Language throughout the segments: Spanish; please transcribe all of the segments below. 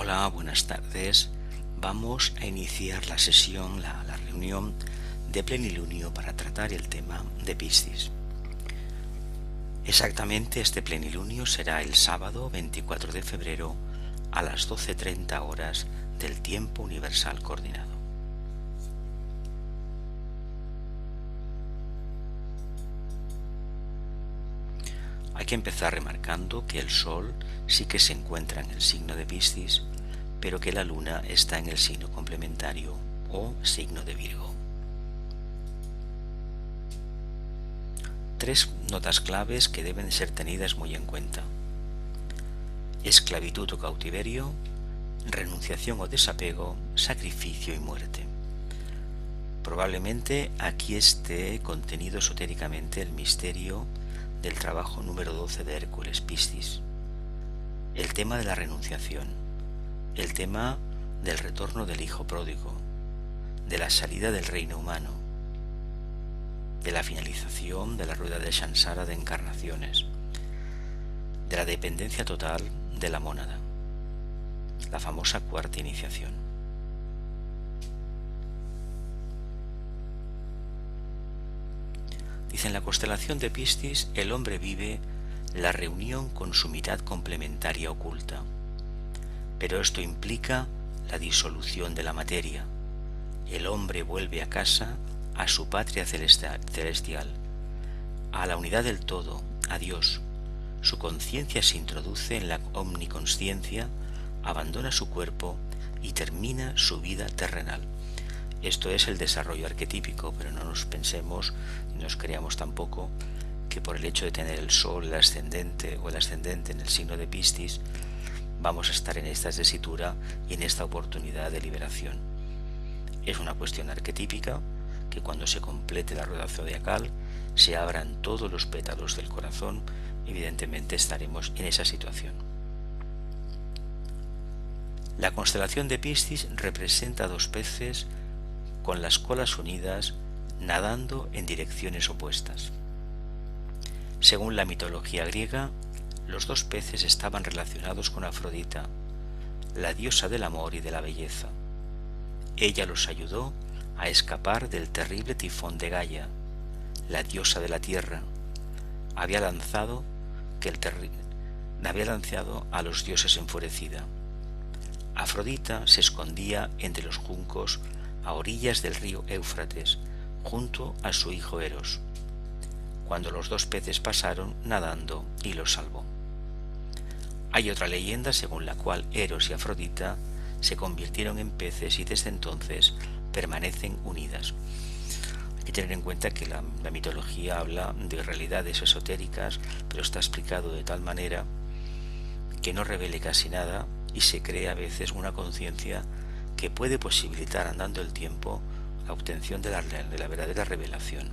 Hola, buenas tardes. Vamos a iniciar la sesión, la reunión de plenilunio para tratar el tema de Piscis. Exactamente este plenilunio será el sábado 24 de febrero a las 12:30 horas del tiempo universal coordinado. Hay que empezar remarcando que el Sol sí que se encuentra en el signo de Piscis, pero que la Luna está en el signo complementario o signo de Virgo. Tres notas claves que deben ser tenidas muy en cuenta: esclavitud o cautiverio, renunciación o desapego, sacrificio y muerte. Probablemente aquí esté contenido esotéricamente el misterio del trabajo número 12 de Hércules, Piscis, el tema de la renunciación, el tema del retorno del hijo pródigo, de la salida del reino humano, de la finalización de la rueda de Sansara de encarnaciones, de la dependencia total de la mónada, la famosa cuarta iniciación. Dice: en la constelación de Piscis el hombre vive la reunión con su mitad complementaria oculta, pero esto implica la disolución de la materia. El hombre vuelve a casa, a su patria celestial, a la unidad del todo, a Dios. Su conciencia se introduce en la omniconsciencia, abandona su cuerpo y termina su vida terrenal. Esto es el desarrollo arquetípico, pero no nos pensemos ni nos creamos tampoco que por el hecho de tener el Sol, el ascendente o el ascendente en el signo de Piscis, vamos a estar en esta tesitura y en esta oportunidad de liberación. Es una cuestión arquetípica que cuando se complete la rueda zodiacal, se abran todos los pétalos del corazón, evidentemente estaremos en esa situación. La constelación de Piscis representa dos peces con las colas unidas, nadando en direcciones opuestas. Según la mitología griega, los dos peces estaban relacionados con Afrodita, la diosa del amor y de la belleza. Ella los ayudó a escapar del terrible tifón de Gaia, la diosa de la tierra. Había lanzado a los dioses enfurecida. Afrodita se escondía entre los juncos a orillas del río Éufrates, junto a su hijo Eros, cuando los dos peces pasaron nadando y los salvó. Hay otra leyenda según la cual Eros y Afrodita se convirtieron en peces y desde entonces permanecen unidas. Hay que tener en cuenta que la mitología habla de realidades esotéricas, pero está explicado de tal manera que no revele casi nada y se crea a veces una conciencia que puede posibilitar, andando el tiempo, la obtención de la verdadera revelación.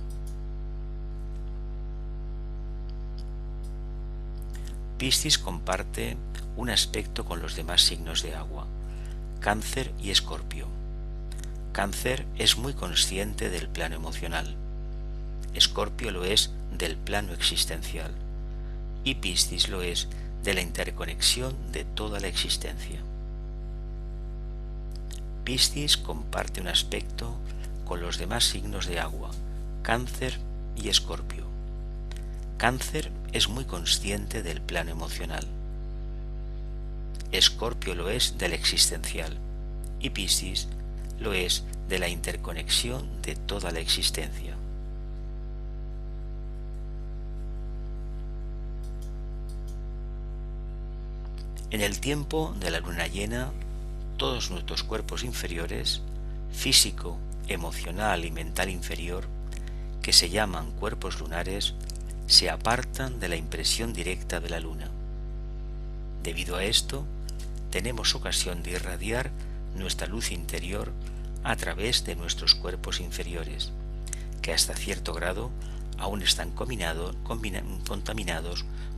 Piscis comparte un aspecto con los demás signos de agua, Cáncer y Escorpio. Cáncer es muy consciente del plano emocional, Escorpio lo es del plano existencial y Piscis lo es de la interconexión de toda la existencia. Piscis comparte un aspecto con los demás signos de agua, Cáncer y Escorpio. Cáncer es muy consciente del plano emocional, Escorpio lo es del existencial y Piscis lo es de la interconexión de toda la existencia. En el tiempo de la luna llena, todos nuestros cuerpos inferiores, físico, emocional y mental inferior, que se llaman cuerpos lunares, se apartan de la impresión directa de la luna. Debido a esto, tenemos ocasión de irradiar nuestra luz interior a través de nuestros cuerpos inferiores, que hasta cierto grado aún están contaminados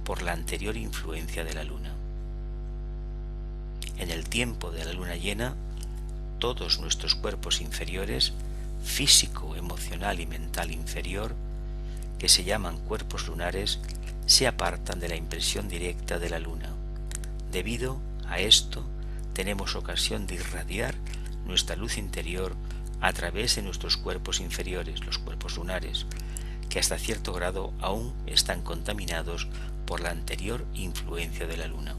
por la anterior influencia de la luna. En el tiempo de la luna llena, todos nuestros cuerpos inferiores, físico, emocional y mental inferior, que se llaman cuerpos lunares, se apartan de la impresión directa de la luna. Debido a esto, tenemos ocasión de irradiar nuestra luz interior a través de nuestros cuerpos inferiores, los cuerpos lunares, que hasta cierto grado aún están contaminados por la anterior influencia de la luna.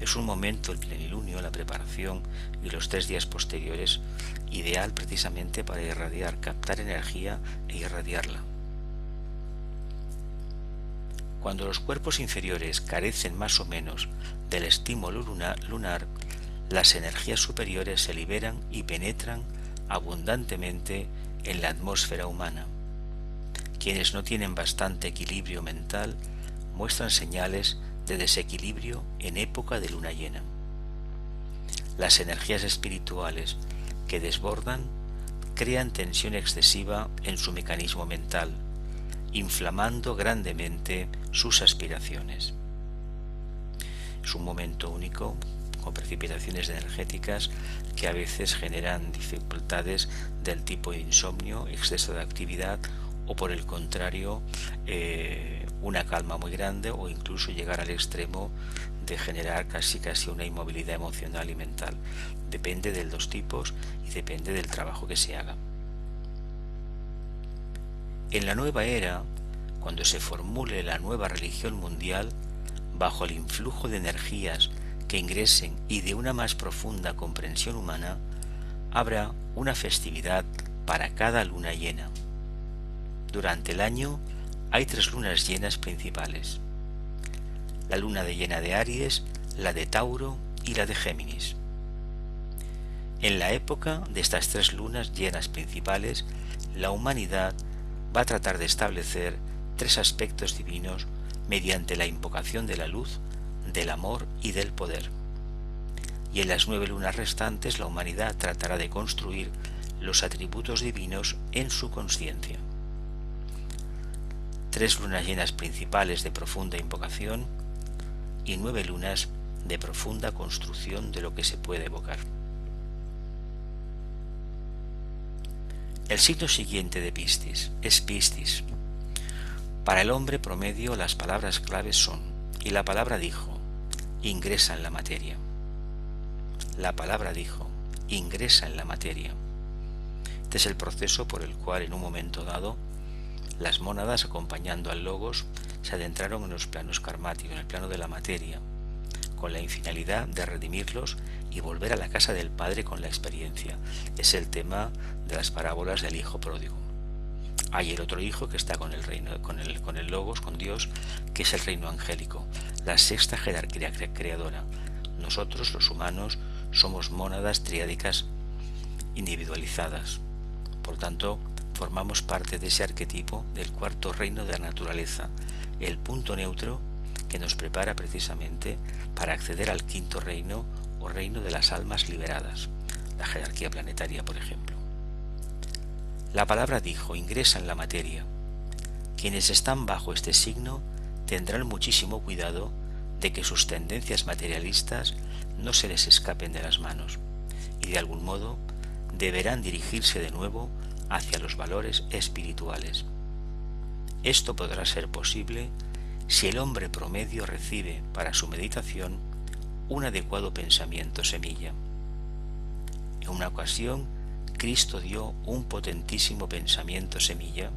Es un momento, el plenilunio, la preparación y los 3 días posteriores, ideal precisamente para irradiar, captar energía e irradiarla. Cuando los cuerpos inferiores carecen más o menos del estímulo lunar, las energías superiores se liberan y penetran abundantemente en la atmósfera humana. Quienes no tienen bastante equilibrio mental muestran señales de desequilibrio en época de luna llena. Las energías espirituales que desbordan crean tensión excesiva en su mecanismo mental, inflamando grandemente sus aspiraciones. Es un momento único, con precipitaciones energéticas que a veces generan dificultades del tipo de insomnio, exceso de actividad o por el contrario una calma muy grande o incluso llegar al extremo de generar casi una inmovilidad emocional y mental. Depende de los tipos y depende del trabajo que se haga. En la nueva era, cuando se formule la nueva religión mundial, bajo el influjo de energías que ingresen y de una más profunda comprensión humana, habrá una festividad para cada luna llena. Durante el año hay 3 lunas llenas principales: la luna llena de Aries, la de Tauro y la de Géminis. En la época de estas 3 lunas llenas principales, la humanidad va a tratar de establecer 3 aspectos divinos mediante la invocación de la luz, del amor y del poder. Y en las 9 lunas restantes la humanidad tratará de construir los atributos divinos en su consciencia. 3 lunas llenas principales de profunda invocación y 9 lunas de profunda construcción de lo que se puede evocar. El signo siguiente de Piscis es Piscis. Para el hombre promedio las palabras claves son: y la palabra dijo, ingresa en la materia. La palabra dijo, ingresa en la materia. Este es el proceso por el cual en un momento dado las mónadas, acompañando al logos, se adentraron en los planos karmáticos, en el plano de la materia, con la finalidad de redimirlos y volver a la casa del Padre con la experiencia. Es el tema de las parábolas del hijo pródigo. Hay el otro hijo que está con el reino, con el logos, con Dios, que es el reino angélico, la 6ª jerarquía creadora. Nosotros, los humanos, somos mónadas triádicas individualizadas. Por tanto, formamos parte de ese arquetipo del 4º reino de la naturaleza, el punto neutro que nos prepara precisamente para acceder al 5º reino o reino de las almas liberadas, la jerarquía planetaria, por ejemplo. La palabra dijo, ingresa en la materia. Quienes están bajo este signo tendrán muchísimo cuidado de que sus tendencias materialistas no se les escapen de las manos y de algún modo deberán dirigirse de nuevo hacia los valores espirituales. Esto podrá ser posible si el hombre promedio recibe para su meditación un adecuado pensamiento semilla. En una ocasión, Cristo dio un potentísimo pensamiento semilla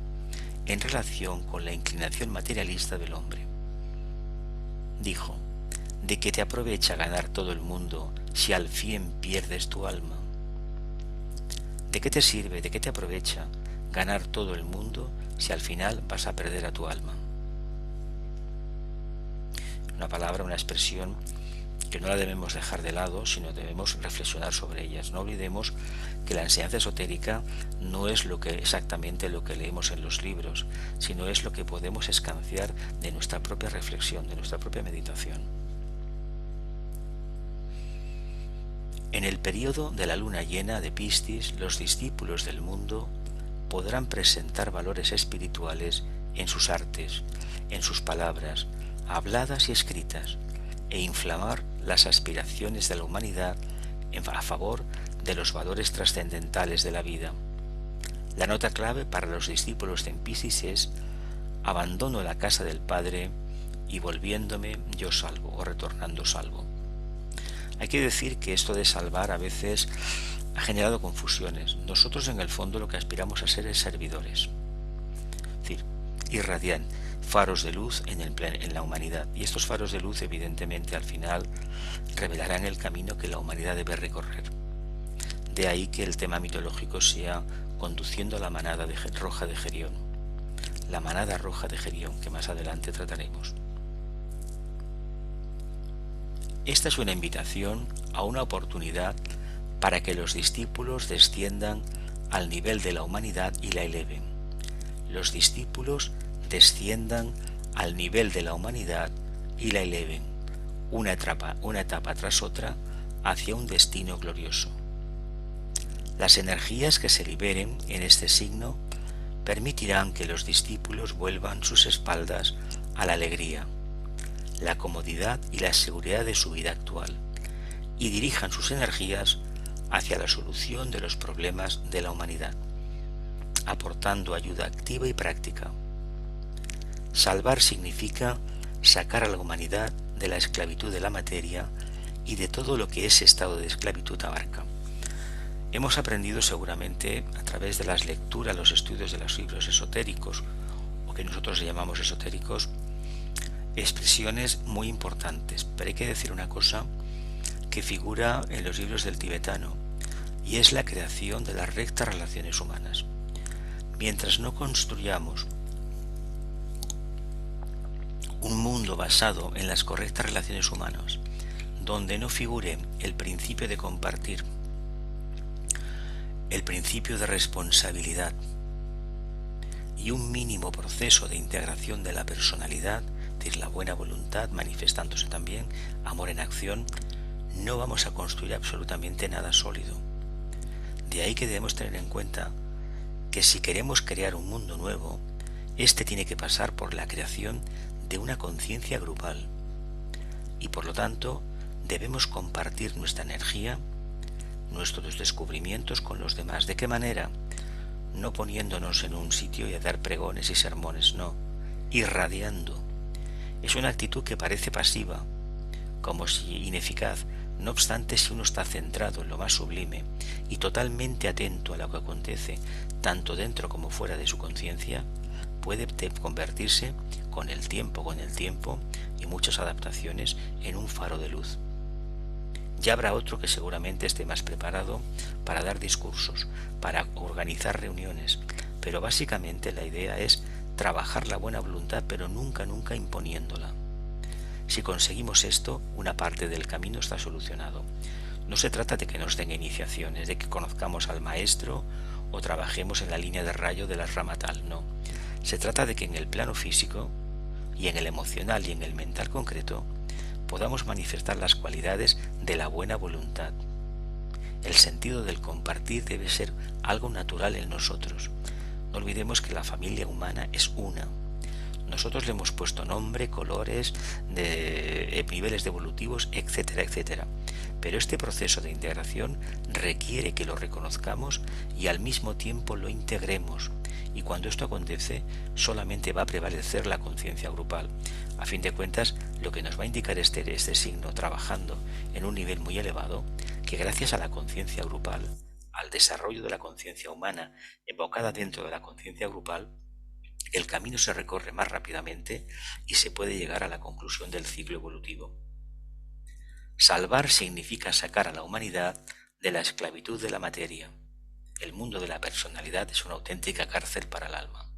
en relación con la inclinación materialista del hombre. Dijo: ¿de qué te aprovecha ganar todo el mundo si al fin pierdes tu alma? ¿De qué te sirve, de qué te aprovecha ganar todo el mundo si al final vas a perder a tu alma? Una palabra, una expresión que no la debemos dejar de lado, sino debemos reflexionar sobre ellas. No olvidemos que la enseñanza esotérica no es exactamente lo que leemos en los libros, sino es lo que podemos escanciar de nuestra propia reflexión, de nuestra propia meditación. En el periodo de la luna llena de Piscis, los discípulos del mundo podrán presentar valores espirituales en sus artes, en sus palabras, habladas y escritas, e inflamar las aspiraciones de la humanidad a favor de los valores trascendentales de la vida. La nota clave para los discípulos de Piscis es: abandono la casa del Padre y volviéndome yo salvo o retornando salvo. Hay que decir que esto de salvar a veces ha generado confusiones. Nosotros en el fondo lo que aspiramos a ser es servidores, es decir, irradiar faros de luz en la humanidad. Y estos faros de luz evidentemente al final revelarán el camino que la humanidad debe recorrer. De ahí que el tema mitológico sea conduciendo a la manada roja de Gerión, la manada roja de Gerión, que más adelante trataremos. Esta es una invitación a una oportunidad para que los discípulos desciendan al nivel de la humanidad y la eleven. Los discípulos desciendan al nivel de la humanidad y la eleven, una etapa tras otra, hacia un destino glorioso. Las energías que se liberen en este signo permitirán que los discípulos vuelvan sus espaldas a la alegría, la comodidad y la seguridad de su vida actual, y dirijan sus energías hacia la solución de los problemas de la humanidad, aportando ayuda activa y práctica. Salvar significa sacar a la humanidad de la esclavitud de la materia y de todo lo que ese estado de esclavitud abarca. Hemos aprendido seguramente a través de las lecturas, los estudios de los libros esotéricos, o que nosotros llamamos esotéricos, expresiones muy importantes, pero hay que decir una cosa que figura en los libros del tibetano, y es la creación de las rectas relaciones humanas. Mientras no construyamos un mundo basado en las correctas relaciones humanas, donde no figure el principio de compartir, el principio de responsabilidad y un mínimo proceso de integración de la personalidad, es decir, la buena voluntad manifestándose también, amor en acción, no vamos a construir absolutamente nada sólido. De ahí que debemos tener en cuenta que si queremos crear un mundo nuevo, este tiene que pasar por la creación de una conciencia grupal y por lo tanto debemos compartir nuestra energía, nuestros descubrimientos con los demás. ¿De qué manera? No poniéndonos en un sitio y a dar pregones y sermones, no, irradiando. Es una actitud que parece pasiva, como si ineficaz. No obstante, si uno está centrado en lo más sublime y totalmente atento a lo que acontece, tanto dentro como fuera de su conciencia, puede convertirse con el tiempo y muchas adaptaciones en un faro de luz. Ya habrá otro que seguramente esté más preparado para dar discursos, para organizar reuniones, pero básicamente la idea es trabajar la buena voluntad, pero nunca imponiéndola. Si conseguimos esto, una parte del camino está solucionado. No se trata de que nos den iniciaciones, de que conozcamos al maestro o trabajemos en la línea de rayo de la rama tal, no. Se trata de que en el plano físico y en el emocional y en el mental concreto podamos manifestar las cualidades de la buena voluntad. El sentido del compartir debe ser algo natural en nosotros. No olvidemos que la familia humana es una. Nosotros le hemos puesto nombre, colores, niveles evolutivos, etcétera, etcétera. Pero este proceso de integración requiere que lo reconozcamos y al mismo tiempo lo integremos. Y cuando esto acontece, solamente va a prevalecer la conciencia grupal. A fin de cuentas, lo que nos va a indicar este signo trabajando en un nivel muy elevado, que gracias a la conciencia grupal, al desarrollo de la conciencia humana evocada dentro de la conciencia grupal, el camino se recorre más rápidamente y se puede llegar a la conclusión del ciclo evolutivo. Salvar significa sacar a la humanidad de la esclavitud de la materia. El mundo de la personalidad es una auténtica cárcel para el alma.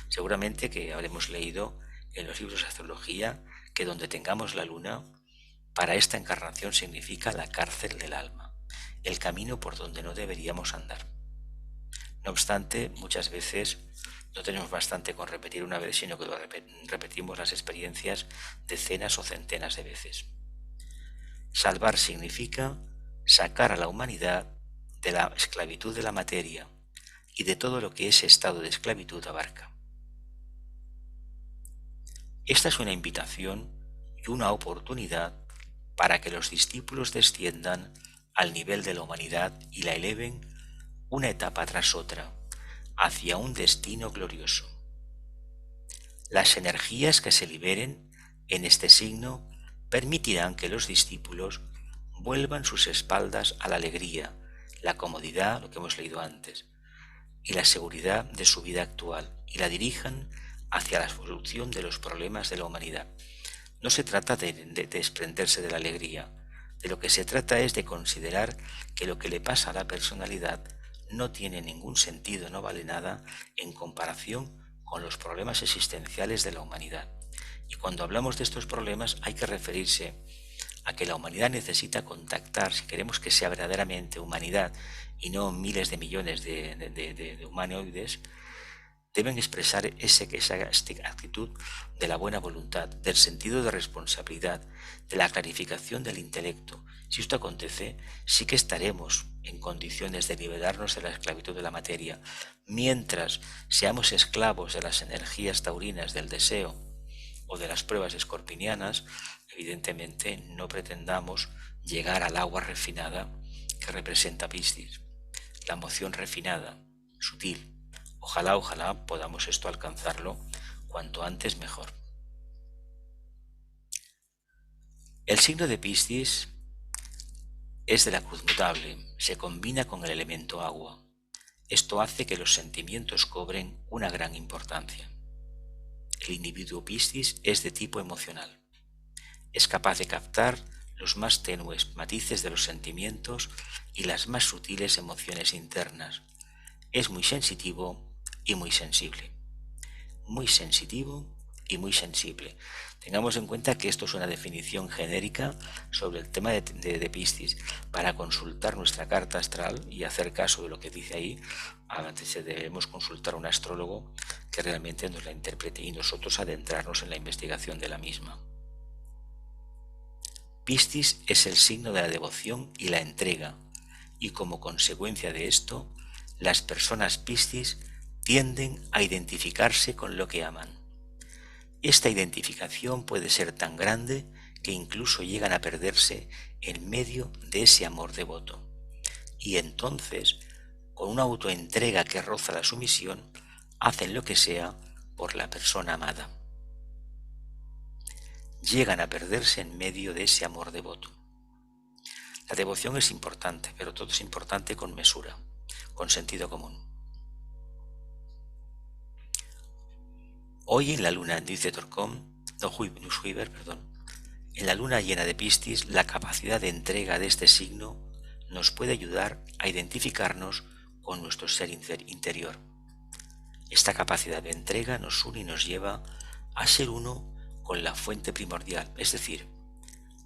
Seguramente que habremos leído en los libros de astrología que donde tengamos la luna, para esta encarnación significa la cárcel del alma, el camino por donde no deberíamos andar. No obstante, muchas veces no tenemos bastante con repetir una vez, sino que repetimos las experiencias decenas o centenas de veces. Salvar significa sacar a la humanidad de la esclavitud de la materia y de todo lo que ese estado de esclavitud abarca. Esta es una invitación y una oportunidad para que los discípulos desciendan al nivel de la humanidad y la eleven una etapa tras otra hacia un destino glorioso. Las energías que se liberen en este signo permitirán que los discípulos vuelvan sus espaldas a la alegría, la comodidad, lo que hemos leído antes, y la seguridad de su vida actual, y la dirijan hacia la solución de los problemas de la humanidad. No se trata de desprenderse de la alegría. De lo que se trata es de considerar que lo que le pasa a la personalidad no tiene ningún sentido, no vale nada en comparación con los problemas existenciales de la humanidad. Y cuando hablamos de estos problemas hay que referirse a que la humanidad necesita contactar, si queremos que sea verdaderamente humanidad y no miles de millones de humanoides, deben expresar esa actitud de la buena voluntad, del sentido de responsabilidad, de la clarificación del intelecto. Si esto acontece, sí que estaremos en condiciones de liberarnos de la esclavitud de la materia. Mientras seamos esclavos de las energías taurinas del deseo o de las pruebas escorpinianas, evidentemente no pretendamos llegar al agua refinada que representa Piscis, la emoción refinada, sutil. Ojalá podamos esto alcanzarlo cuanto antes mejor. El signo de Piscis es de la cruz mutable, se combina con el elemento agua. Esto hace que los sentimientos cobren una gran importancia. El individuo Piscis es de tipo emocional. Es capaz de captar los más tenues matices de los sentimientos y las más sutiles emociones internas. Es muy sensitivo y muy sensible. Muy sensitivo y muy sensible. Tengamos en cuenta que esto es una definición genérica sobre el tema de Piscis. Para consultar nuestra carta astral y hacer caso de lo que dice ahí, antes debemos consultar a un astrólogo que realmente nos la interprete y nosotros adentrarnos en la investigación de la misma. Piscis es el signo de la devoción y la entrega, y como consecuencia de esto, las personas Piscis tienden a identificarse con lo que aman. Esta identificación puede ser tan grande que incluso llegan a perderse en medio de ese amor devoto. Y entonces, con una autoentrega que roza la sumisión, hacen lo que sea por la persona amada. Llegan a perderse en medio de ese amor devoto. La devoción es importante, pero todo es importante con mesura, con sentido común. Hoy en la luna, dice Huber, en la luna llena de Piscis, la capacidad de entrega de este signo nos puede ayudar a identificarnos con nuestro ser interior. Esta capacidad de entrega nos une y nos lleva a ser uno con la fuente primordial, es decir,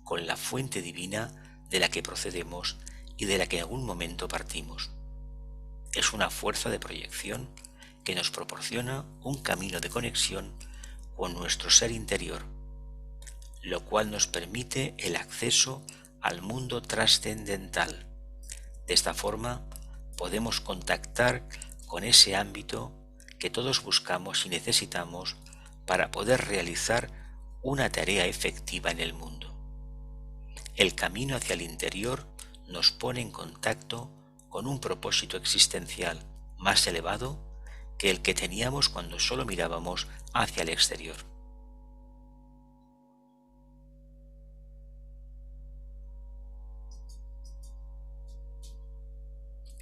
con la fuente divina de la que procedemos y de la que en algún momento partimos. Es una fuerza de proyección que nos proporciona un camino de conexión con nuestro ser interior, lo cual nos permite el acceso al mundo trascendental. De esta forma podemos contactar con ese ámbito que todos buscamos y necesitamos para poder realizar una tarea efectiva en el mundo. El camino hacia el interior nos pone en contacto con un propósito existencial más elevado que el que teníamos cuando solo mirábamos hacia el exterior.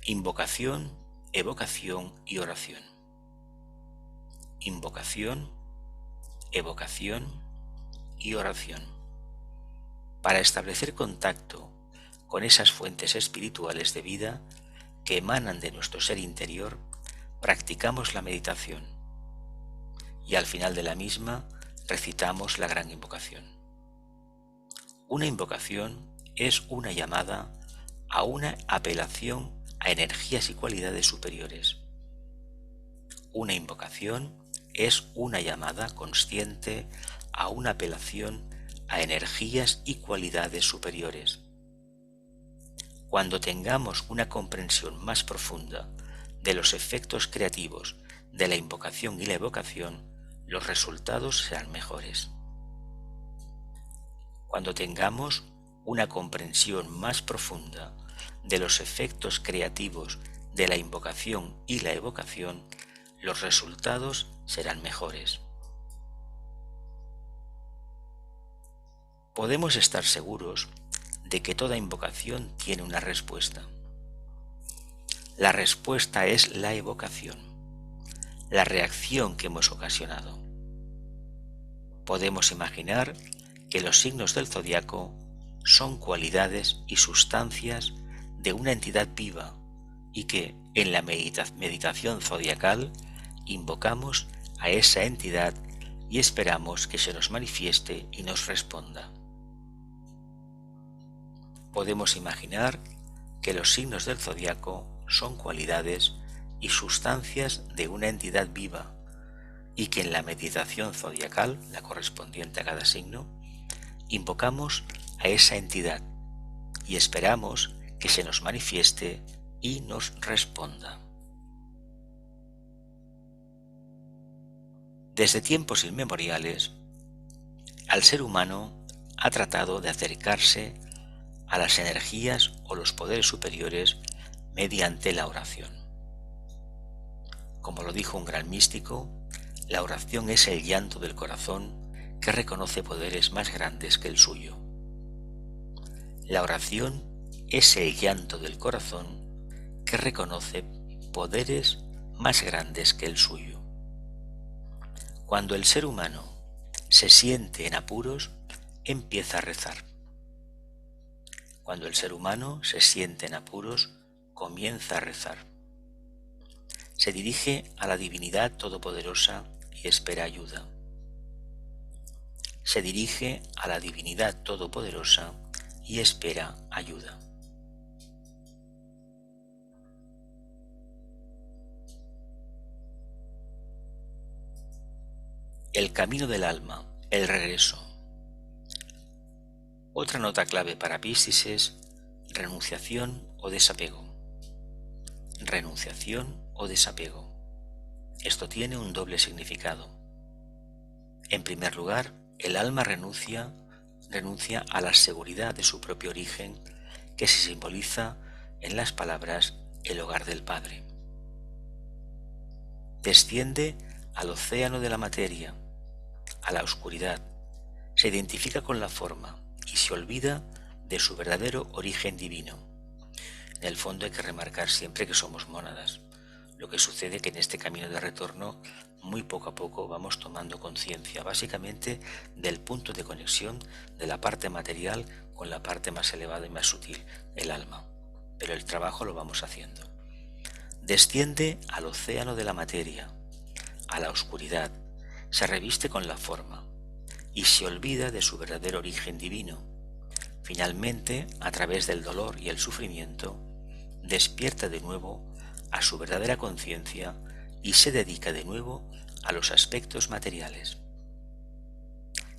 Invocación, evocación y oración. Invocación, evocación y oración. Para establecer contacto con esas fuentes espirituales de vida que emanan de nuestro ser interior, practicamos la meditación y al final de la misma recitamos la gran invocación. Una invocación es una llamada a una apelación a energías y cualidades superiores. Una invocación es una llamada consciente a una apelación a energías y cualidades superiores. Cuando tengamos una comprensión más profunda de los efectos creativos de la invocación y la evocación, los resultados serán mejores. Cuando tengamos una comprensión más profunda de los efectos creativos de la invocación y la evocación, los resultados serán mejores. Podemos estar seguros de que toda invocación tiene una respuesta. La respuesta es la evocación, la reacción que hemos ocasionado. Podemos imaginar que los signos del zodiaco son cualidades y sustancias de una entidad viva y que en la meditación zodiacal invocamos a esa entidad y esperamos que se nos manifieste y nos responda. Podemos imaginar que los signos del zodiaco son cualidades y sustancias de una entidad viva y que en la meditación zodiacal, la correspondiente a cada signo, invocamos a esa entidad y esperamos que se nos manifieste y nos responda. Desde tiempos inmemoriales, al ser humano ha tratado de acercarse a las energías o los poderes superiores mediante la oración. Como lo dijo un gran místico, la oración es el llanto del corazón que reconoce poderes más grandes que el suyo. La oración es el llanto del corazón que reconoce poderes más grandes que el suyo. Cuando el ser humano se siente en apuros, empieza a rezar. Cuando el ser humano se siente en apuros, comienza a rezar. Se dirige a la divinidad todopoderosa y espera ayuda. Se dirige a la divinidad todopoderosa y espera ayuda. El camino del alma, el regreso. Otra nota clave para Piscis es renunciación o desapego. Renunciación o desapego. Esto tiene un doble significado. En primer lugar, el alma renuncia a la seguridad de su propio origen, que se simboliza en las palabras el hogar del Padre. Desciende al océano de la materia, a la oscuridad, se identifica con la forma y se olvida de su verdadero origen divino. En el fondo hay que remarcar siempre que somos mónadas. Lo que sucede que en este camino de retorno, muy poco a poco vamos tomando conciencia, básicamente del punto de conexión de la parte material con la parte más elevada y más sutil, el alma. Pero el trabajo lo vamos haciendo. Desciende al océano de la materia, a la oscuridad, se reviste con la forma y se olvida de su verdadero origen divino. Finalmente, a través del dolor y el sufrimiento, despierta de nuevo a su verdadera conciencia y se dedica de nuevo a los aspectos materiales.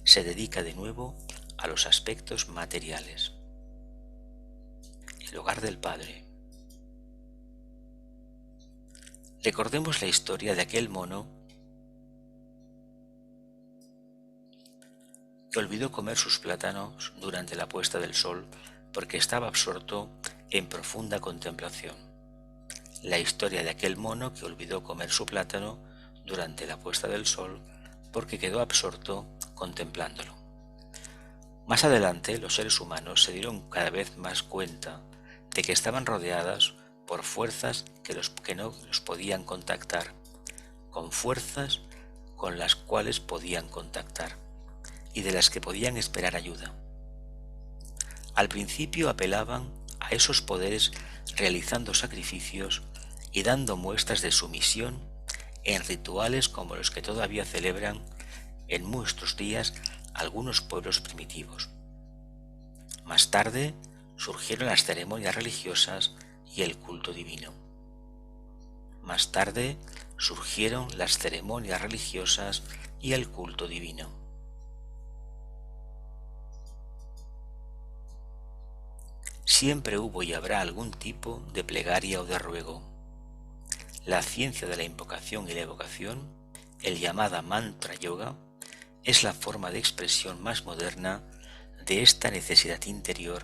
Se dedica de nuevo a los aspectos materiales. El hogar del Padre. Recordemos la historia de aquel mono que olvidó comer sus plátanos durante la puesta del sol porque estaba absorto en profunda contemplación. La historia de aquel mono que olvidó comer su plátano durante la puesta del sol porque quedó absorto contemplándolo. Más adelante, los seres humanos se dieron cada vez más cuenta de que estaban rodeadas por fuerzas que no los podían contactar, con fuerzas con las cuales podían contactar y de las que podían esperar ayuda. Al principio apelaban a esos poderes realizando sacrificios y dando muestras de sumisión en rituales como los que todavía celebran en nuestros días algunos pueblos primitivos. Más tarde surgieron las ceremonias religiosas y el culto divino. Más tarde surgieron las ceremonias religiosas y el culto divino. Siempre hubo y habrá algún tipo de plegaria o de ruego. La ciencia de la invocación y la evocación, el llamada mantra yoga, es la forma de expresión más moderna de esta necesidad interior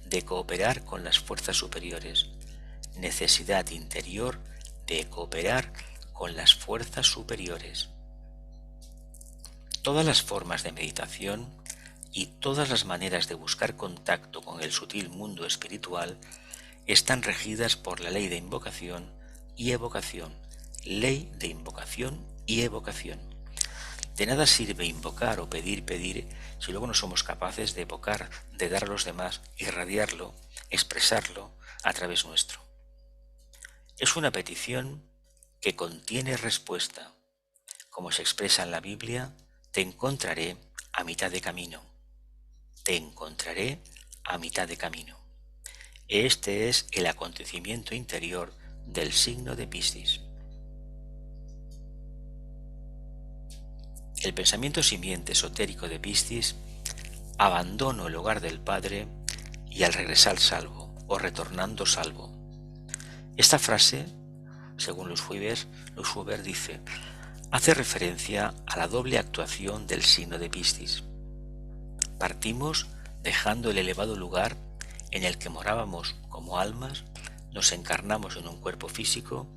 de cooperar con las fuerzas superiores, necesidad interior de cooperar con las fuerzas superiores. Todas las formas de meditación y todas las maneras de buscar contacto con el sutil mundo espiritual están regidas por la ley de invocación y evocación, ley de invocación y evocación. De nada sirve invocar o pedir si luego no somos capaces de evocar, de dar a los demás, irradiarlo, expresarlo a través nuestro. Es una petición que contiene respuesta. Como se expresa en la Biblia, te encontraré a mitad de camino. Te encontraré a mitad de camino. Este es el acontecimiento interior del signo de Piscis. El pensamiento simiente esotérico de Piscis: abandono el hogar del Padre y al regresar salvo, o retornando salvo. Esta frase, según Luis Huber dice, hace referencia a la doble actuación del signo de Piscis. Partimos dejando el elevado lugar en el que morábamos como almas, nos encarnamos en un cuerpo físico,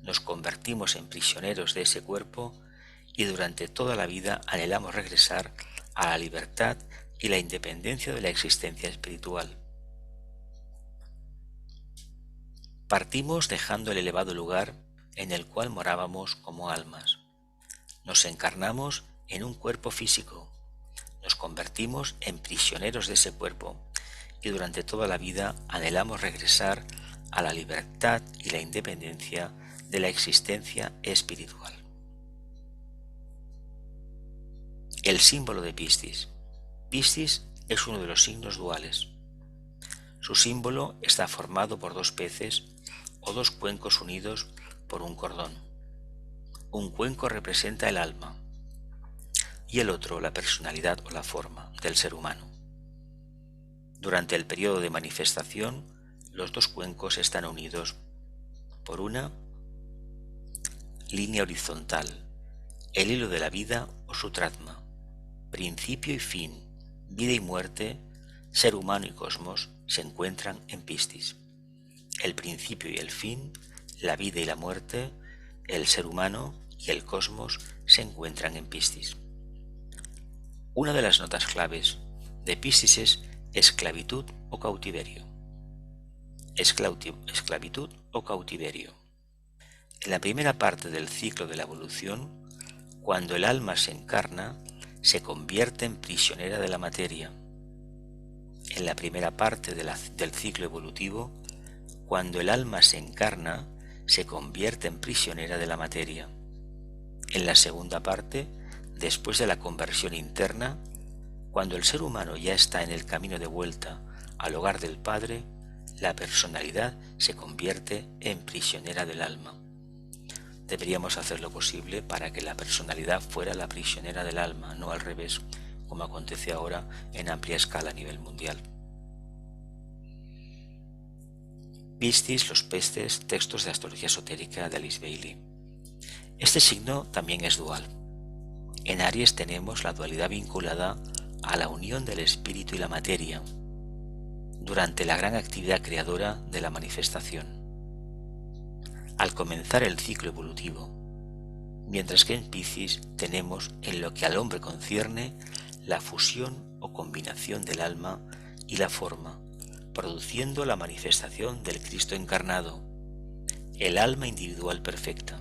nos convertimos en prisioneros de ese cuerpo y durante toda la vida anhelamos regresar a la libertad y la independencia de la existencia espiritual. Partimos dejando el elevado lugar en el cual morábamos como almas. Nos encarnamos en un cuerpo físico, nos convertimos en prisioneros de ese cuerpo y durante toda la vida anhelamos regresar a la libertad y la independencia de la existencia espiritual. El símbolo de Piscis. Piscis es uno de los signos duales. Su símbolo está formado por dos peces o dos cuencos unidos por un cordón. Un cuenco representa el alma y el otro la personalidad o la forma del ser humano. Durante el periodo de manifestación, los dos cuencos están unidos por una línea horizontal, el hilo de la vida o sutratma, principio y fin, vida y muerte, ser humano y cosmos se encuentran en Piscis. El principio y el fin, la vida y la muerte, el ser humano y el cosmos se encuentran en Piscis. Una de las notas claves de Piscis es esclavitud o cautiverio. Esclavitud o cautiverio. En la primera parte del ciclo de la evolución, cuando el alma se encarna, se convierte en prisionera de la materia. En la primera parte del ciclo evolutivo, cuando el alma se encarna, se convierte en prisionera de la materia. En la segunda parte, después de la conversión interna, cuando el ser humano ya está en el camino de vuelta al hogar del Padre, la personalidad se convierte en prisionera del alma. Deberíamos hacer lo posible para que la personalidad fuera la prisionera del alma, no al revés, como acontece ahora en amplia escala a nivel mundial. Piscis, los peces, textos de astrología esotérica de Alice Bailey. Este signo también es dual. En Aries tenemos la dualidad vinculada a la unión del espíritu y la materia, durante la gran actividad creadora de la manifestación. Al comenzar el ciclo evolutivo, mientras que en Piscis tenemos en lo que al hombre concierne la fusión o combinación del alma y la forma, produciendo la manifestación del Cristo encarnado, el alma individual perfecta,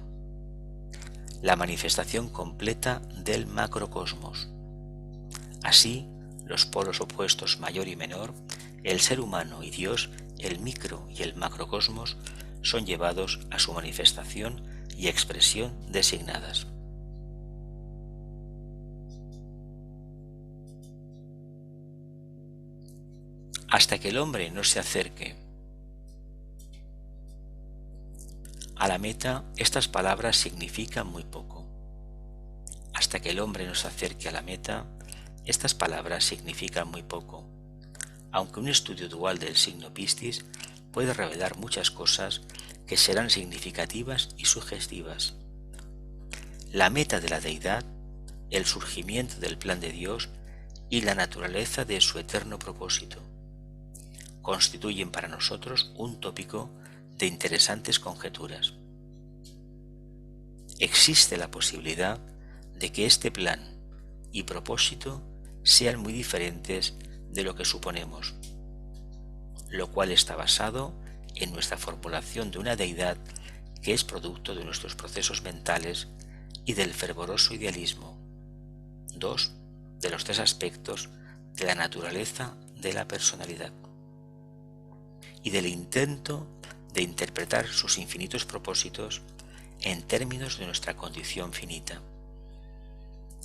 la manifestación completa del macrocosmos. Así, los polos opuestos mayor y menor, el ser humano y Dios, el micro y el macrocosmos, son llevados a su manifestación y expresión designadas. Hasta que el hombre no se acerque a la meta, estas palabras significan muy poco. Hasta que el hombre no se acerque a la meta, estas palabras significan muy poco, aunque un estudio dual del signo Piscis puede revelar muchas cosas que serán significativas y sugestivas. La meta de la deidad, el surgimiento del plan de Dios y la naturaleza de su eterno propósito constituyen para nosotros un tópico de interesantes conjeturas. Existe la posibilidad de que este plan y propósito sean muy diferentes de lo que suponemos, lo cual está basado en nuestra formulación de una deidad que es producto de nuestros procesos mentales y del fervoroso idealismo, dos de los tres aspectos de la naturaleza de la personalidad, y del intento de interpretar sus infinitos propósitos en términos de nuestra condición finita.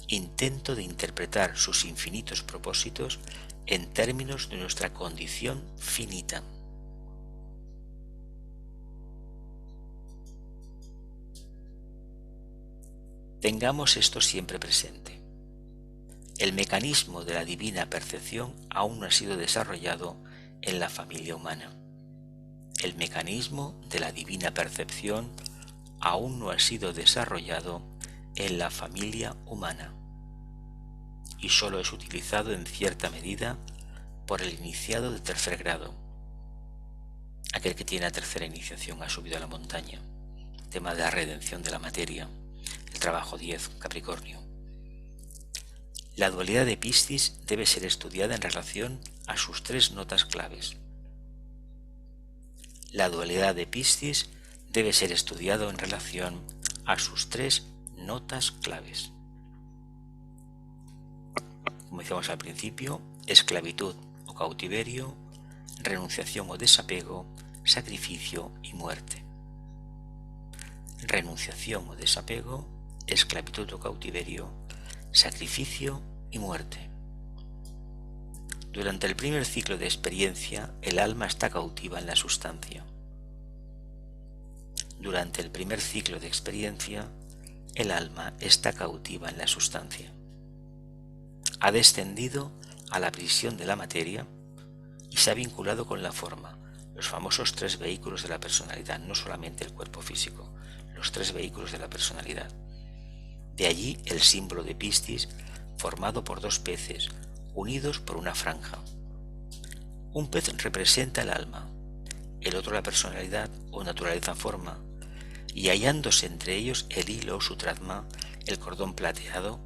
Intento de interpretar sus infinitos propósitos en términos de nuestra condición finita. Tengamos esto siempre presente. El mecanismo de la divina percepción aún no ha sido desarrollado en la familia humana. El mecanismo de la divina percepción aún no ha sido desarrollado en la familia humana y solo es utilizado en cierta medida por el iniciado de tercer grado, aquel que tiene la tercera iniciación, ha subido a la montaña, tema de la redención de la materia, el trabajo 10, Capricornio. La dualidad de Piscis debe ser estudiada en relación a sus tres notas claves. La dualidad de Piscis debe ser estudiado en relación a sus tres notas claves. Como decíamos al principio, esclavitud o cautiverio, renunciación o desapego, sacrificio y muerte. Renunciación o desapego, esclavitud o cautiverio, sacrificio y muerte. Durante el primer ciclo de experiencia, el alma está cautiva en la sustancia. Durante el primer ciclo de experiencia, el alma está cautiva en la sustancia. Ha descendido a la prisión de la materia y se ha vinculado con la forma, los famosos tres vehículos de la personalidad, no solamente el cuerpo físico, los tres vehículos de la personalidad. De allí el símbolo de Piscis, formado por dos peces, unidos por una franja. Un pez representa el alma, el otro la personalidad o naturaleza forma, y hallándose entre ellos el hilo o sutratma, el cordón plateado,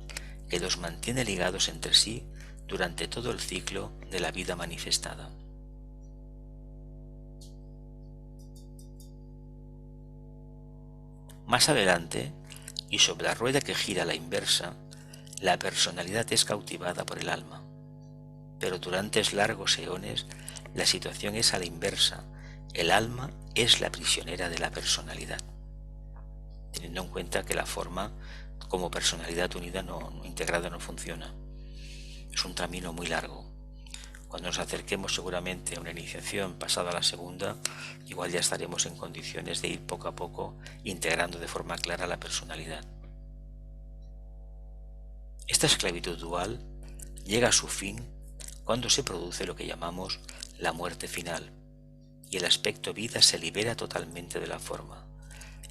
que los mantiene ligados entre sí durante todo el ciclo de la vida manifestada. Más adelante, y sobre la rueda que gira a la inversa, la personalidad es cautivada por el alma. Pero durante largos eones la situación es a la inversa, el alma es la prisionera de la personalidad. Teniendo en cuenta que la forma como personalidad unida integrada no funciona. Es un camino muy largo. Cuando nos acerquemos seguramente a una iniciación pasada la segunda, igual ya estaremos en condiciones de ir poco a poco integrando de forma clara la personalidad. Esta esclavitud dual llega a su fin cuando se produce lo que llamamos la muerte final y el aspecto vida se libera totalmente de la forma.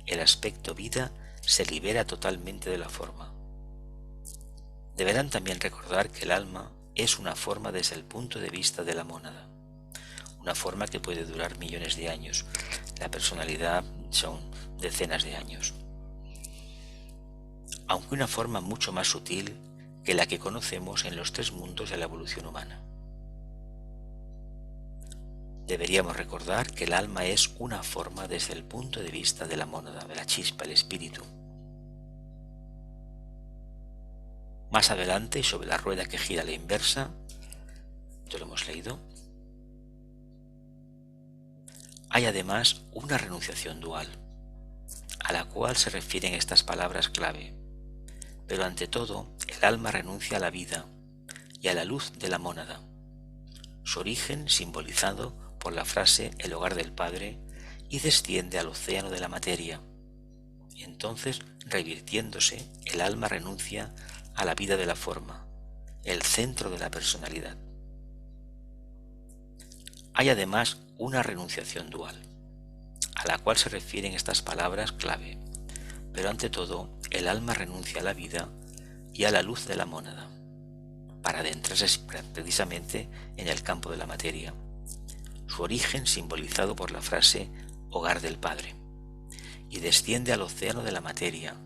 El aspecto vida se libera totalmente de la forma. Deberán también recordar que el alma es una forma desde el punto de vista de la mónada, una forma que puede durar millones de años. La personalidad son decenas de años. Aunque una forma mucho más sutil que la que conocemos en los tres mundos de la evolución humana. Deberíamos recordar que el alma es una forma desde el punto de vista de la mónada, de la chispa, el espíritu. Más adelante, sobre la rueda que gira a la inversa, esto lo hemos leído, hay además una renunciación dual, a la cual se refieren estas palabras clave. Pero ante todo, el alma renuncia a la vida y a la luz de la mónada, su origen simbolizado por la frase el hogar del Padre, y desciende al océano de la materia. Y entonces, revirtiéndose, el alma renuncia a la vida de la forma, el centro de la personalidad. Hay además una renunciación dual, a la cual se refieren estas palabras clave. Pero ante todo, el alma renuncia a la vida y a la luz de la mónada, para adentrarse precisamente en el campo de la materia, su origen simbolizado por la frase hogar del Padre, y desciende al océano de la materia.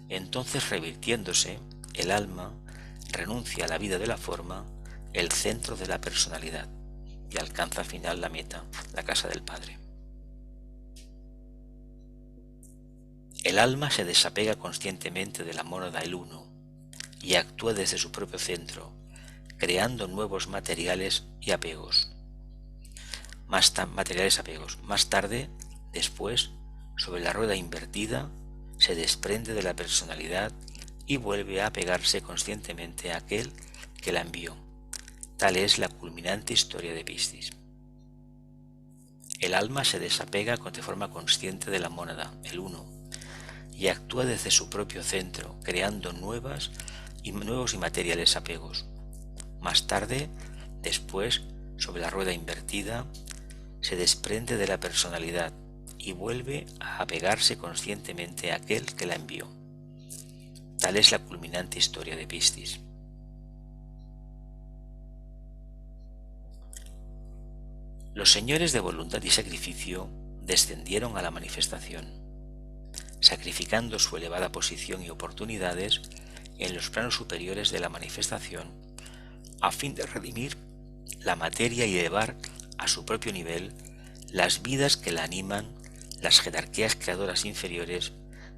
Entonces, revirtiéndose, el alma renuncia a la vida de la forma, el centro de la personalidad, y alcanza al final la meta, la casa del Padre. El alma se desapega conscientemente de la mónada el uno y actúa desde su propio centro, creando nuevos materiales y apegos. Más tarde, después, sobre la rueda invertida, se desprende de la personalidad y vuelve a apegarse conscientemente a aquel que la envió. Tal es la culminante historia de Piscis. El alma se desapega de forma consciente de la mónada, el uno, y actúa desde su propio centro, creando nuevos y materiales apegos. Más tarde, después, sobre la rueda invertida, se desprende de la personalidad y vuelve a apegarse conscientemente a aquel que la envió. Tal es la culminante historia de Piscis. Los señores de voluntad y sacrificio descendieron a la manifestación, sacrificando su elevada posición y oportunidades en los planos superiores de la manifestación, a fin de redimir la materia y elevar a su propio nivel las vidas que la animan, las jerarquías creadoras inferiores,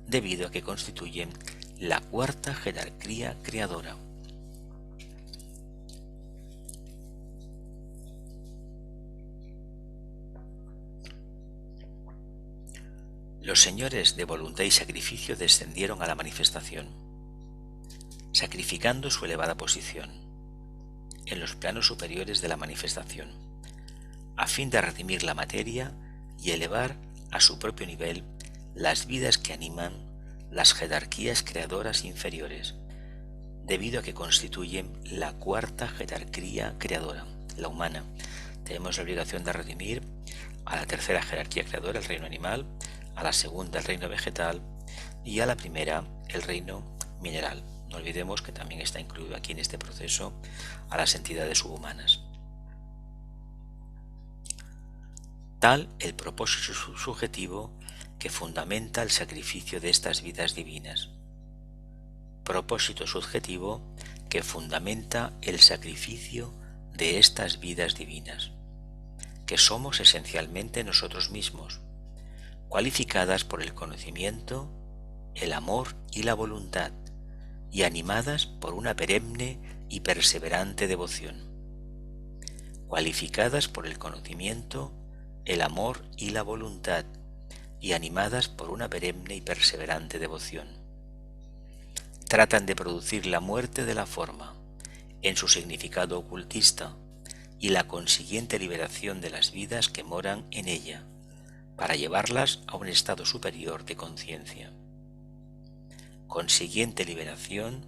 debido a que constituyen la cuarta jerarquía creadora. Los señores de voluntad y sacrificio descendieron a la manifestación, sacrificando su elevada posición en los planos superiores de la manifestación, a fin de redimir la materia y elevar a su propio nivel las vidas que animan las jerarquías creadoras inferiores, debido a que constituyen la cuarta jerarquía creadora, la humana. Tenemos la obligación de redimir a la tercera jerarquía creadora, el reino animal, a la segunda, el reino vegetal, y a la primera, el reino mineral. No olvidemos que también está incluido aquí en este proceso a las entidades subhumanas. Tal el propósito subjetivo que fundamenta el sacrificio de estas vidas divinas. Propósito subjetivo que fundamenta el sacrificio de estas vidas divinas, que somos esencialmente nosotros mismos, cualificadas por el conocimiento, el amor y la voluntad, y animadas por una perenne y perseverante devoción. Cualificadas por el conocimiento, el amor y la voluntad, y animadas por una perenne y perseverante devoción. Tratan de producir la muerte de la forma, en su significado ocultista, y la consiguiente liberación de las vidas que moran en ella, para llevarlas a un estado superior de conciencia. Consiguiente liberación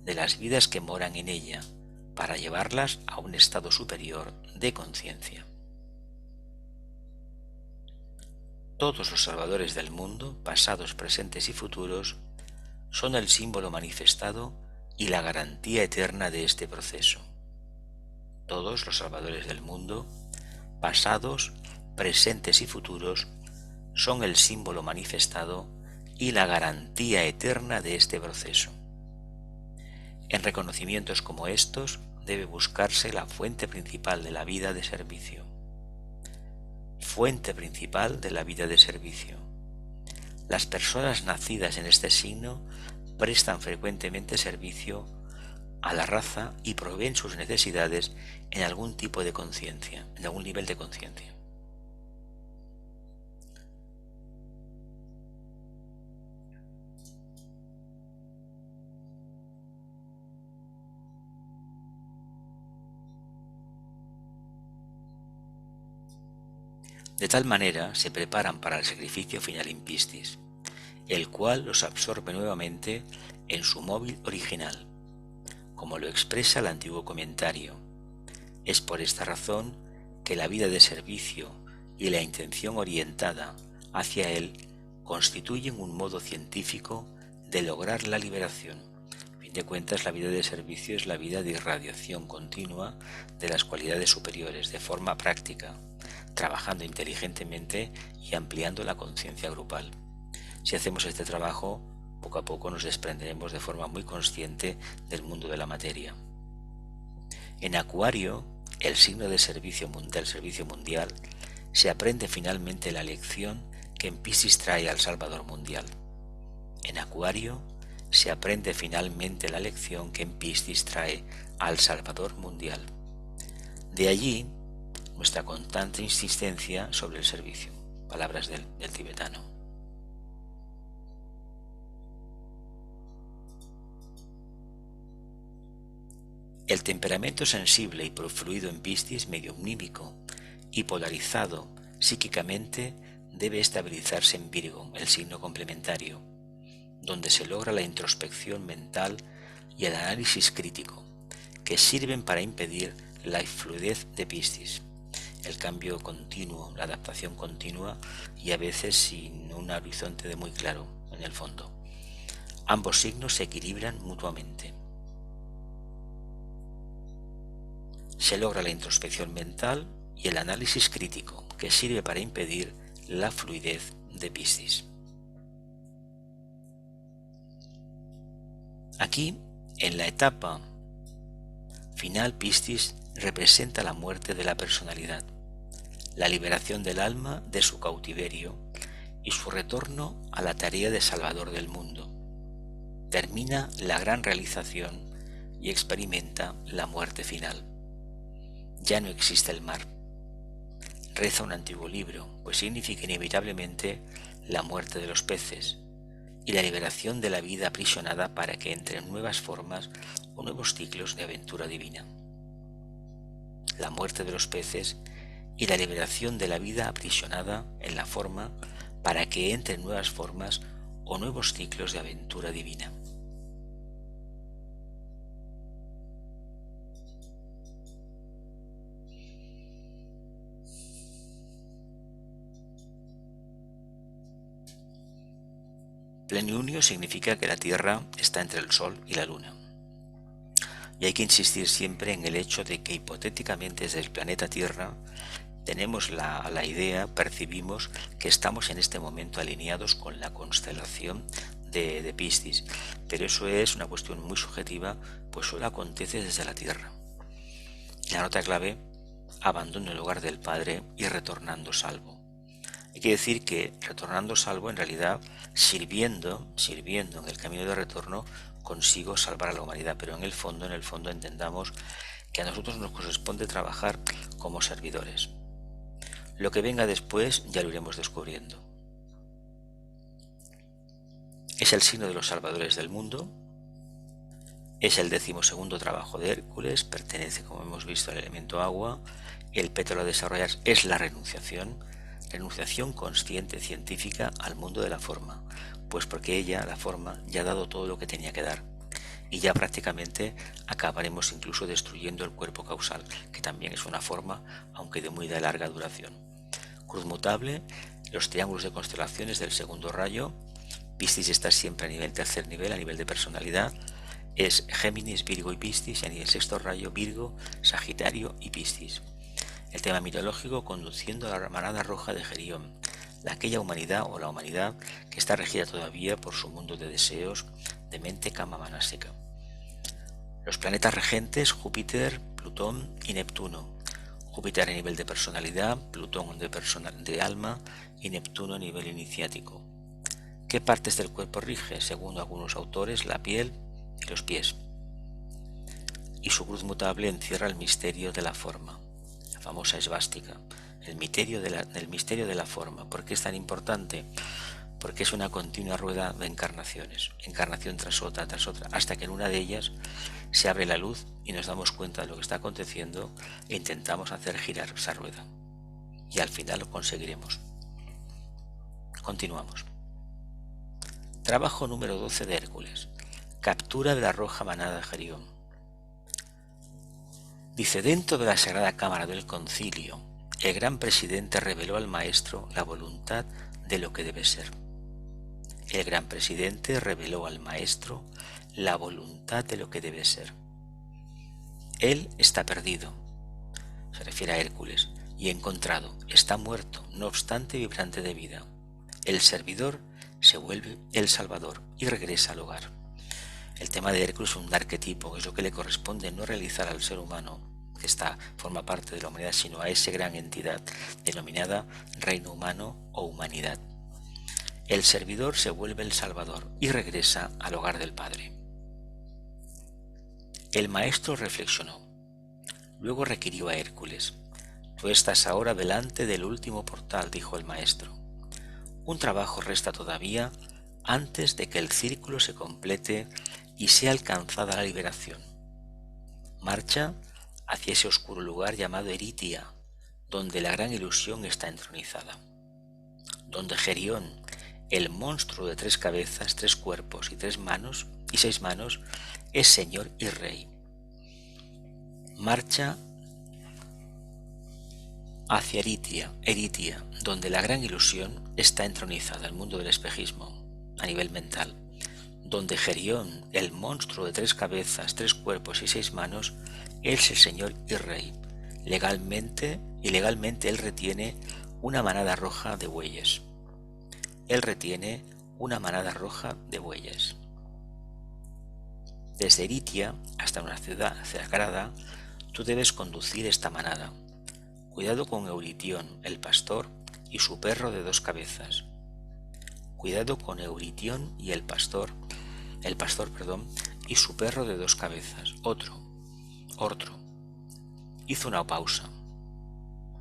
de las vidas que moran en ella, para llevarlas a un estado superior de conciencia. Todos los salvadores del mundo, pasados, presentes y futuros, son el símbolo manifestado y la garantía eterna de este proceso. Todos los salvadores del mundo, pasados, presentes y futuros, son el símbolo manifestado y la garantía eterna de este proceso. En reconocimientos como estos debe buscarse la fuente principal de la vida de servicio. Fuente principal de la vida de servicio. Las personas nacidas en este signo prestan frecuentemente servicio a la raza y proveen sus necesidades en algún tipo de conciencia, en algún nivel de conciencia. De tal manera se preparan para el sacrificio final in Piscis, el cual los absorbe nuevamente en su móvil original, como lo expresa el antiguo comentario. Es por esta razón que la vida de servicio y la intención orientada hacia él constituyen un modo científico de lograr la liberación. A fin de cuentas, la vida de servicio es la vida de irradiación continua de las cualidades superiores de forma práctica, trabajando inteligentemente y ampliando la conciencia grupal. Si hacemos este trabajo, poco a poco nos desprenderemos de forma muy consciente del mundo de la materia. En Acuario, el signo del servicio mundial, se aprende finalmente la lección que en Piscis trae al Salvador mundial. En Acuario se aprende finalmente la lección que en Piscis trae al Salvador mundial. De allí nuestra constante insistencia sobre el servicio. Palabras del tibetano. El temperamento sensible y profluido en Piscis, medio omnímico y polarizado psíquicamente, debe estabilizarse en Virgo, el signo complementario, donde se logra la introspección mental y el análisis crítico, que sirven para impedir la fluidez de Piscis, el cambio continuo, la adaptación continua y a veces sin un horizonte de muy claro en el fondo. Ambos signos se equilibran mutuamente. Se logra la introspección mental y el análisis crítico, que sirve para impedir la fluidez de Piscis. Aquí, en la etapa final, Piscis representa la muerte de la personalidad, la liberación del alma de su cautiverio y su retorno a la tarea de salvador del mundo. Termina la gran realización y experimenta la muerte final. Ya no existe el mar. Reza un antiguo libro, pues significa inevitablemente la muerte de los peces y la liberación de la vida aprisionada para que entre en nuevas formas o nuevos ciclos de aventura divina. La muerte de los peces y la liberación de la vida aprisionada en la forma para que entre en nuevas formas o nuevos ciclos de aventura divina. Plenilunio significa que la Tierra está entre el Sol y la Luna. Y hay que insistir siempre en el hecho de que hipotéticamente desde el planeta Tierra tenemos la idea, percibimos que estamos en este momento alineados con la constelación de Piscis, pero eso es una cuestión muy subjetiva, pues solo acontece desde la Tierra. La nota clave: abandono el hogar del Padre y retornando salvo. Hay que decir que retornando salvo, en realidad, sirviendo en el camino de retorno, consigo salvar a la humanidad, pero en el fondo entendamos que a nosotros nos corresponde trabajar como servidores. Lo que venga después ya lo iremos descubriendo. Es el signo de los salvadores del mundo, es el 12º trabajo de Hércules, pertenece, como hemos visto, al elemento agua. El pétalo a desarrollar es la renunciación consciente, científica, al mundo de la forma, pues porque ella, la forma, ya ha dado todo lo que tenía que dar, y ya prácticamente acabaremos incluso destruyendo el cuerpo causal, que también es una forma, aunque de muy larga duración. Cruz mutable, los triángulos de constelaciones del segundo rayo. Piscis está siempre a nivel tercer nivel, a nivel de personalidad. Es Géminis, Virgo y Piscis, y a nivel sexto rayo, Virgo, Sagitario y Piscis. El tema mitológico: conduciendo a la manada roja de Gerión, aquella humanidad o la humanidad que está regida todavía por su mundo de deseos, de mente kama-manástica. Los planetas regentes: Júpiter, Plutón y Neptuno. Júpiter a nivel de personalidad, Plutón de alma y Neptuno a nivel iniciático. ¿Qué partes del cuerpo rige? Según algunos autores, la piel y los pies. Y su cruz mutable encierra el misterio de la forma, la famosa esvástica, el misterio de la forma. ¿Por qué es tan importante? Porque es una continua rueda de encarnaciones, encarnación tras otra, hasta que en una de ellas se abre la luz y nos damos cuenta de lo que está aconteciendo e intentamos hacer girar esa rueda. Y al final lo conseguiremos. Continuamos. Trabajo número 12 de Hércules. Captura de la roja manada de Gerión. Dice: dentro de la sagrada cámara del concilio, el gran presidente reveló al maestro la voluntad de lo que debe ser. El gran presidente reveló al maestro la voluntad de lo que debe ser. Él está perdido, se refiere a Hércules, y encontrado, está muerto, no obstante vibrante de vida. El servidor se vuelve el Salvador y regresa al hogar. El tema de Hércules es un arquetipo, es lo que le corresponde no realizar al ser humano, que forma parte de la humanidad, sino a esa gran entidad denominada reino humano o humanidad. El servidor se vuelve el Salvador y regresa al hogar del Padre. El maestro reflexionó. Luego requirió a Hércules. Tú estás ahora delante del último portal, dijo el maestro. Un trabajo resta todavía antes de que el círculo se complete y sea alcanzada la liberación. Marcha hacia ese oscuro lugar llamado Eritia, donde la gran ilusión está entronizada, donde Gerión, el monstruo de 3 cabezas, 3 cuerpos y 6 manos, es señor y rey. Marcha hacia Eritia, donde la gran ilusión está entronizada, el mundo del espejismo, a nivel mental, donde Gerión, el monstruo de 3 cabezas, 3 cuerpos y 6 manos, es el señor y rey. Legalmente él retiene una manada roja de bueyes. Desde Eritia hasta una ciudad sagrada, tú debes conducir esta manada. Cuidado con Euritión, el pastor, y su perro de 2 cabezas. Cuidado con Euritión y el pastor, y su perro de 2 cabezas. Otro. Hizo una pausa.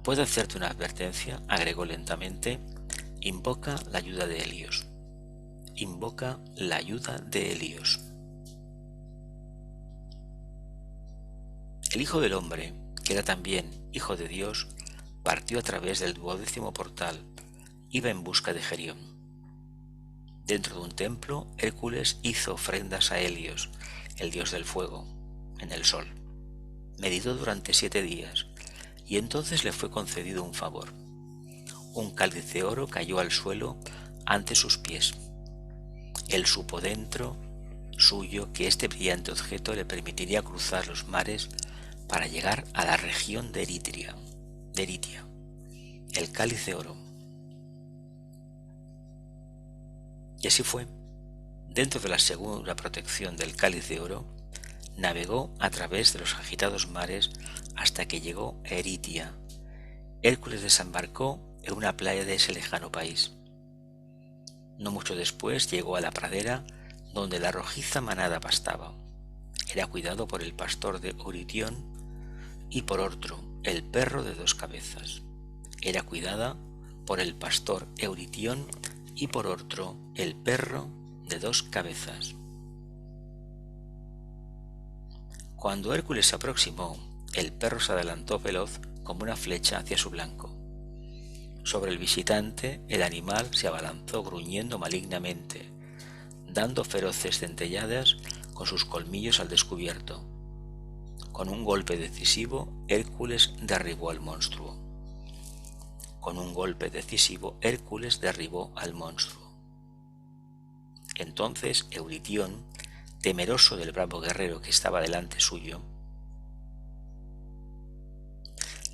¿Puedo hacerte una advertencia?, agregó lentamente. Invoca la ayuda de Helios. El Hijo del Hombre, que era también Hijo de Dios, partió a través del 12º portal. Iba en busca de Gerión. Dentro de un templo, Hércules hizo ofrendas a Helios, el dios del fuego, en el sol. Meditó durante 7 días, y entonces le fue concedido un favor. Un cáliz de oro cayó al suelo ante sus pies. Él supo dentro suyo que este brillante objeto le permitiría cruzar los mares para llegar a la región de Eritia. El cáliz de oro. Y así fue. Dentro de la segura protección del cáliz de oro, navegó a través de los agitados mares hasta que llegó a Eritia. Hércules desembarcó en una playa de ese lejano país. No mucho después llegó a la pradera donde la rojiza manada pastaba. Era cuidado por el pastor de Euritión y por otro, el perro de 2 cabezas. Era cuidada por el pastor Euritión y por otro, el perro de 2 cabezas. Cuando Hércules se aproximó, el perro se adelantó veloz como una flecha hacia su blanco. Sobre el visitante, el animal se abalanzó gruñendo malignamente, dando feroces dentelladas con sus colmillos al descubierto. Con un golpe decisivo, Hércules derribó al monstruo. Entonces Euritión, temeroso del bravo guerrero que estaba delante suyo,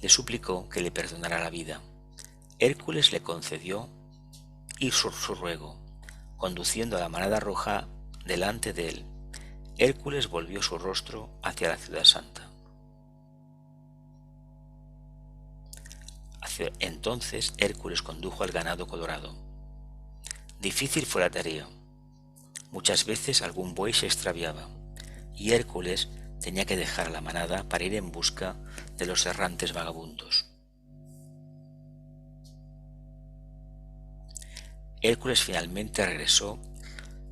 le suplicó que le perdonara la vida. Hércules le concedió y su ruego, conduciendo a la manada roja delante de él. Hércules volvió su rostro hacia la ciudad santa. Entonces Hércules condujo al ganado colorado. Difícil fue la tarea. Muchas veces algún buey se extraviaba, y Hércules tenía que dejar a la manada para ir en busca de los errantes vagabundos. Hércules finalmente regresó.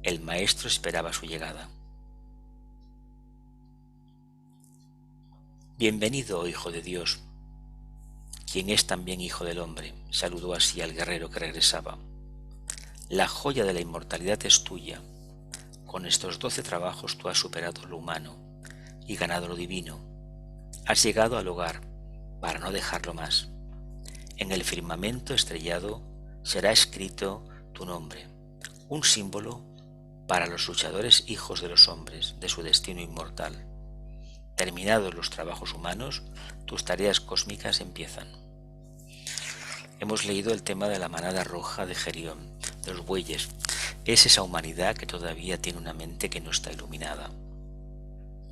El maestro esperaba su llegada. Bienvenido, oh Hijo de Dios, quien es también Hijo del Hombre, saludó así al guerrero que regresaba. La joya de la inmortalidad es tuya. Con estos 12 trabajos tú has superado lo humano y ganado lo divino. Has llegado al hogar para no dejarlo más. En el firmamento estrellado será escrito tu nombre, un símbolo para los luchadores hijos de los hombres de su destino inmortal. Terminados los trabajos humanos, tus tareas cósmicas empiezan. Hemos leído el tema de la manada roja de Gerión, de los bueyes. es esa humanidad que todavía tiene una mente que no está iluminada.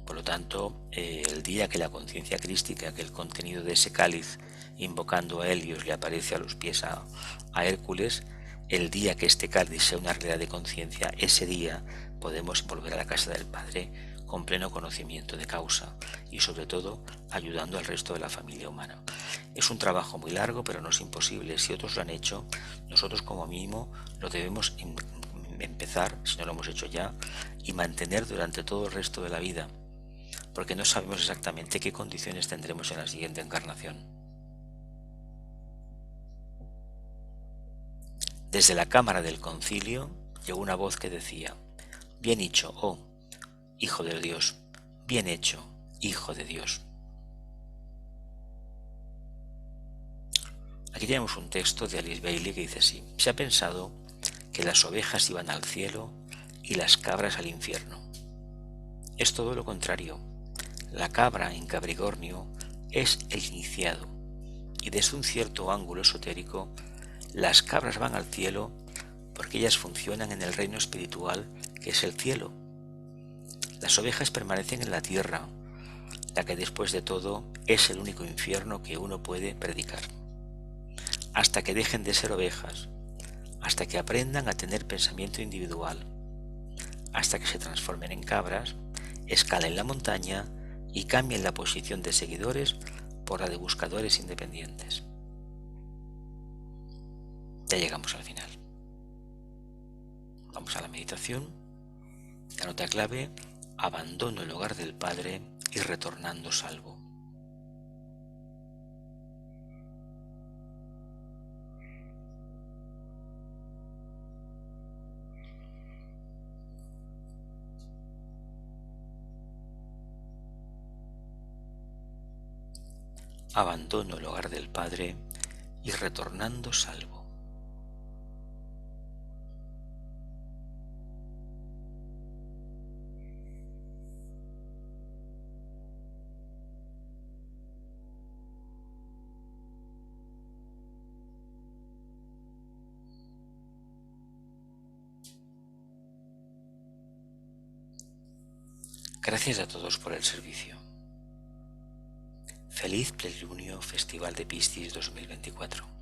Por lo tanto, el día que la conciencia crística, que el contenido de ese cáliz invocando a Helios le aparece a los pies a Hércules, el día que este cáliz sea una realidad de conciencia, ese día podemos volver a la casa del Padre con pleno conocimiento de causa y sobre todo ayudando al resto de la familia humana. Es un trabajo muy largo, pero no es imposible. Si otros lo han hecho, nosotros como mínimo lo debemos empezar, si no lo hemos hecho ya, y mantener durante todo el resto de la vida, porque no sabemos exactamente qué condiciones tendremos en la siguiente encarnación. Desde la cámara del concilio llegó una voz que decía: bien hecho, oh Hijo de Dios, bien hecho, Hijo de Dios. Aquí tenemos un texto de Alice Bailey que dice así: se ha pensado que las ovejas iban al cielo y las cabras al infierno. Es todo lo contrario. La cabra en Capricornio es el iniciado, y desde un cierto ángulo esotérico, las cabras van al cielo porque ellas funcionan en el reino espiritual que es el cielo. Las ovejas permanecen en la tierra, la que después de todo es el único infierno que uno puede predicar. Hasta que dejen de ser ovejas, hasta que aprendan a tener pensamiento individual, hasta que se transformen en cabras, escalen la montaña y cambien la posición de seguidores por la de buscadores independientes. Ya llegamos al final. Vamos a la meditación. La nota clave: abandono el hogar del Padre y retornando salvo. Abandono el hogar del Padre y retornando salvo. Gracias a todos por el servicio. Feliz Plenilunio Festival de Piscis 2024.